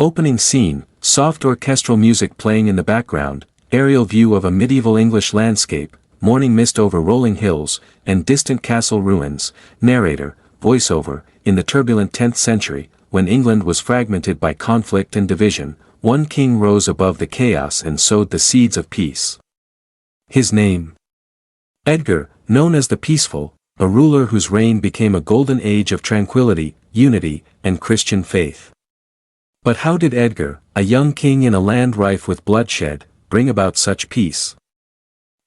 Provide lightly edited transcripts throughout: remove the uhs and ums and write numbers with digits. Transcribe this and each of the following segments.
Opening scene, soft orchestral music playing in the background, aerial view of a medieval English landscape, morning mist over rolling hills, and distant castle ruins. Narrator, voiceover. In the turbulent 10th century, when England was fragmented by conflict and division, one king rose above the chaos and sowed the seeds of peace. His name? Edgar, known as the Peaceful, a ruler whose reign became a golden age of tranquility, unity, and Christian faith. But how did Edgar, a young king in a land rife with bloodshed, bring about such peace?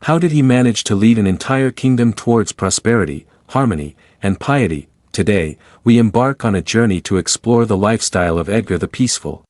How did he manage to lead an entire kingdom towards prosperity, harmony, and piety? Today, we embark on a journey to explore the lifestyle of Edgar the Peaceful.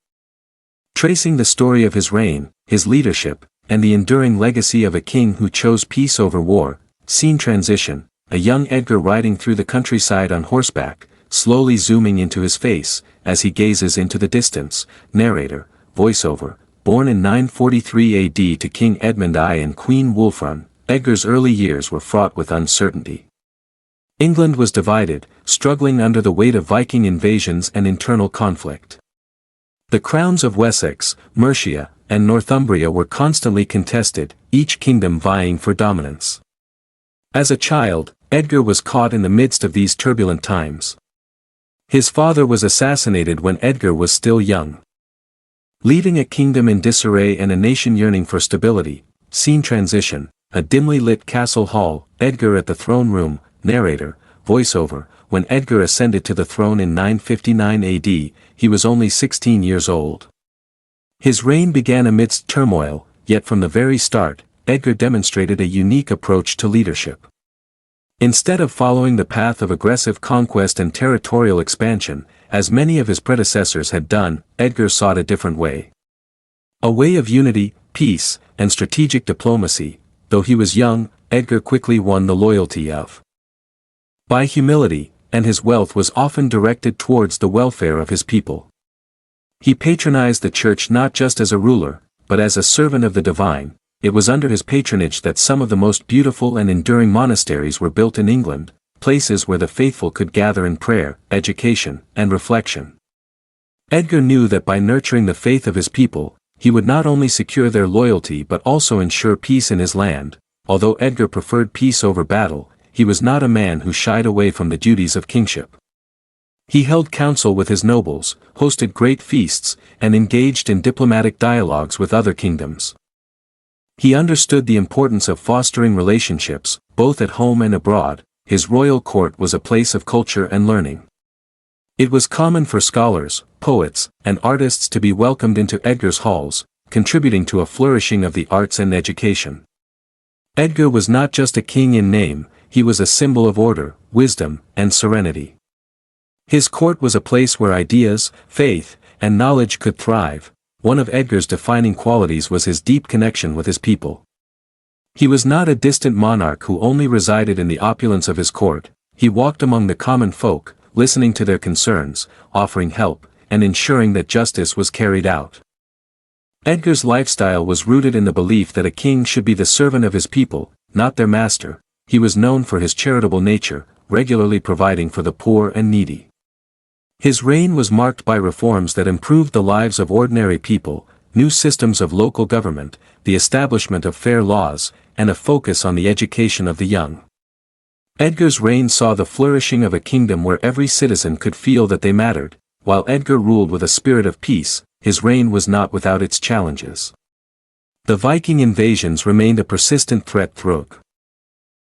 Tracing the story of his reign, his leadership, and the enduring legacy of a king who chose peace over war. Scene transition, a young Edgar riding through the countryside on horseback, slowly zooming into his face, as he gazes into the distance. Narrator, voiceover. Born in 943 AD to King Edmund I and Queen Wulfrun, Edgar's early years were fraught with uncertainty. England was divided, struggling under the weight of Viking invasions and internal conflict. The crowns of Wessex, Mercia, and Northumbria were constantly contested, each kingdom vying for dominance. As a child, Edgar was caught in the midst of these turbulent times. His father was assassinated when Edgar was still young. Leaving a kingdom in disarray and a nation yearning for stability. Scene transition, a dimly lit castle hall, Edgar at the throne room. Narrator, voiceover. When Edgar ascended to the throne in 959 AD, he was only 16 years old. His reign began amidst turmoil, yet from the very start, Edgar demonstrated a unique approach to leadership. Instead of following the path of aggressive conquest and territorial expansion, as many of his predecessors had done, Edgar sought a different way. A way of unity, peace, and strategic diplomacy. Though he was young, Edgar quickly won the loyalty of by humility, and his wealth was often directed towards the welfare of his people. He patronized the church not just as a ruler, but as a servant of the divine. It was under his patronage that some of the most beautiful and enduring monasteries were built in England, places where the faithful could gather in prayer, education, and reflection. Edgar knew that by nurturing the faith of his people, he would not only secure their loyalty but also ensure peace in his land. Although Edgar preferred peace over battle, he was not a man who shied away from the duties of kingship. He held council with his nobles, hosted great feasts, and engaged in diplomatic dialogues with other kingdoms. He understood the importance of fostering relationships, both at home and abroad. His royal court was a place of culture and learning. It was common for scholars, poets, and artists to be welcomed into Edgar's halls, contributing to a flourishing of the arts and education. Edgar was not just a king in name, he was a symbol of order, wisdom, and serenity. His court was a place where ideas, faith, and knowledge could thrive. One of Edgar's defining qualities was his deep connection with his people. He was not a distant monarch who only resided in the opulence of his court. He walked among the common folk, listening to their concerns, offering help, and ensuring that justice was carried out. Edgar's lifestyle was rooted in the belief that a king should be the servant of his people, not their master. He was known for his charitable nature, regularly providing for the poor and needy. His reign was marked by reforms that improved the lives of ordinary people, new systems of local government, the establishment of fair laws, and a focus on the education of the young. Edgar's reign saw the flourishing of a kingdom where every citizen could feel that they mattered. While Edgar ruled with a spirit of peace, his reign was not without its challenges. The Viking invasions remained a persistent threat throughout